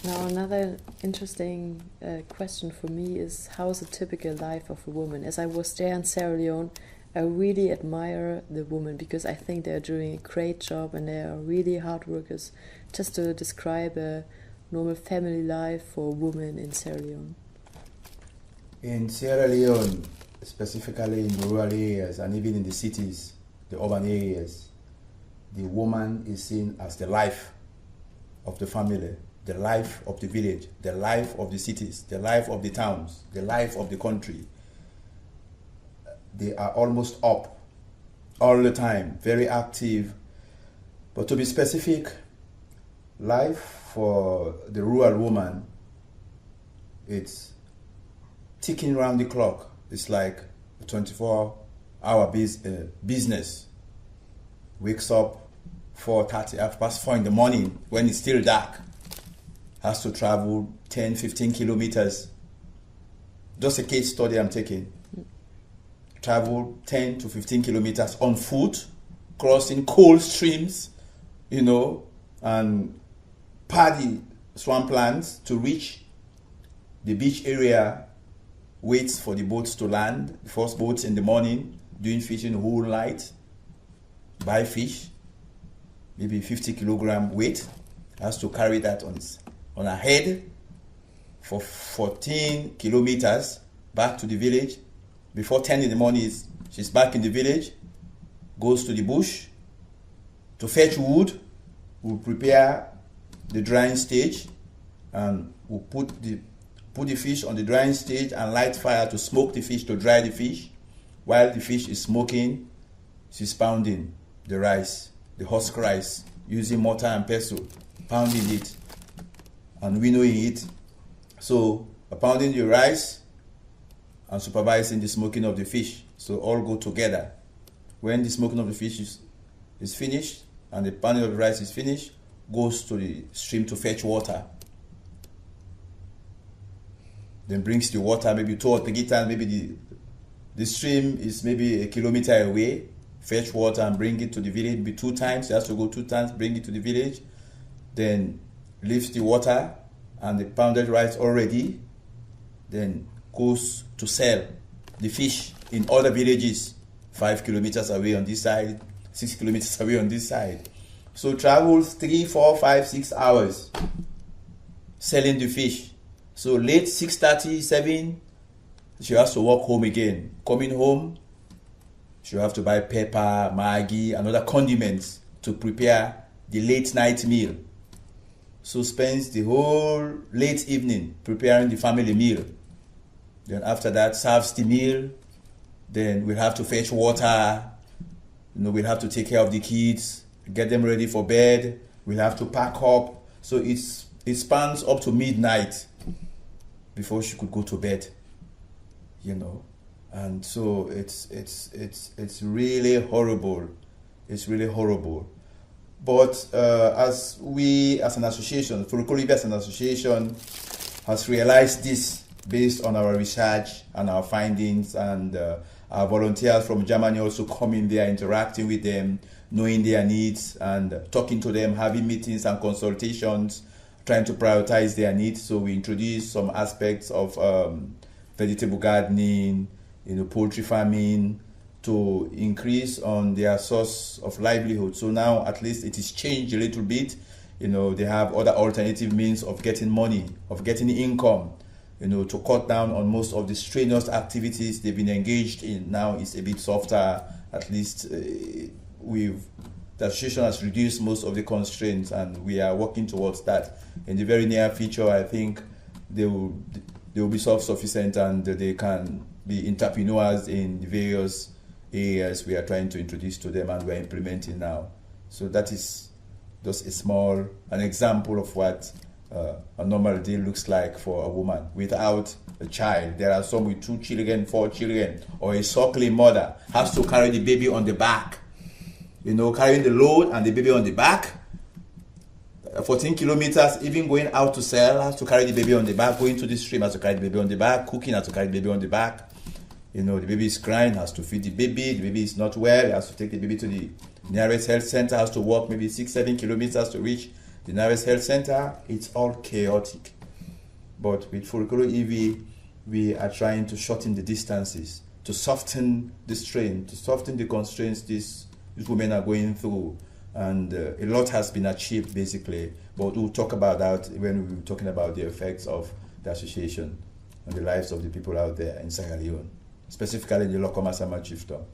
Now, another interesting question for me is how is a typical life of a woman? As I was there in Sierra Leone, I really admire the women because I think they're doing a great job and they are really hard workers. Just to describe a normal family life for women in Sierra Leone. In Sierra Leone, specifically in the rural areas and even in the cities, the urban areas, the woman is seen as the life of the family, the life of the village, the life of the cities, the life of the towns, the life of the country. They are almost up all the time, very active. But to be specific, life for the rural woman, it's ticking around the clock. It's like a 24-hour business. Wakes up 4:30, 4:30 in the morning when it's still dark. Has to travel 10, 15 kilometers. Just a case study I'm taking. Travel 10 to 15 kilometers on foot, crossing cold streams, and paddy swamplands to reach the beach area. Waits for the boats to land, the first boats in the morning, doing fishing the whole night, buy fish, maybe 50 kilogram weight, has to carry that on her head for 14 kilometers back to the village. Before 10 in the morning, she's back in the village, goes to the bush to fetch wood, will prepare the drying stage, and will put the fish on the drying stage and light fire to smoke the fish, to dry the fish. While the fish is smoking, she's pounding the rice, the husk rice, using mortar and pestle, pounding it and winnowing it. So pounding the rice and supervising the smoking of the fish. So all go together. When the smoking of the fish is finished and the pounding of the rice is finished, goes to the stream to fetch water. Then brings the water maybe 2 or 3 times. Maybe the stream is maybe a kilometer away. Fetch water and bring it to the village. Maybe 2 times. He has to go 2 times, bring it to the village. Then leaves the water and the pounded rice already. Then goes to sell the fish in other villages 5 kilometers away on this side, 6 kilometers away on this side. So travels 3, 4, 5, 6 hours selling the fish. So late 6:30, 7, she has to walk home again. Coming home, she'll have to buy pepper, Maggi, and other condiments to prepare the late night meal. So spends the whole late evening preparing the family meal. Then after that, serves the meal. Then we'll have to fetch water. We'll have to take care of the kids, get them ready for bed. We'll have to pack up. So it spans up to midnight before she could go to bed, and so it's really horrible. It's really horrible. But as an association, Furukuribi as an association has realized this based on our research and our findings, and our volunteers from Germany also coming there, interacting with them, knowing their needs and talking to them, having meetings and consultations, trying to prioritize their needs. So we introduced some aspects of vegetable gardening, poultry farming, to increase on their source of livelihood. So now at least it is changed a little bit. They have other alternative means of getting money, of getting income, to cut down on most of the strenuous activities they've been engaged in. Now it's a bit softer. At least the association has reduced most of the constraints, and we are working towards that. In the very near future, I think they will be self-sufficient and they can be entrepreneurs in the various areas we are trying to introduce to them and we are implementing now. So that is just an example of what a normal day looks like for a woman without a child. There are some with 2 children, 4 children, or a suckling mother has to carry the baby on the back. Carrying the load and the baby on the back. 14 kilometers, even going out to sell, has to carry the baby on the back. Going to the stream, has to carry the baby on the back. Cooking, has to carry the baby on the back. The baby is crying, has to feed the baby. The baby is not well, has to take the baby to the nearest health center, has to walk maybe 6-7 kilometers to reach The nearest health center, it's all chaotic. But with Furikolo EV, we are trying to shorten the distances, to soften the strain, to soften the constraints these women are going through. And a lot has been achieved, basically. But we'll talk about that when we're talking about the effects of the association on the lives of the people out there in Sierra Leone, specifically in the Lokoma Sama Chiefdom.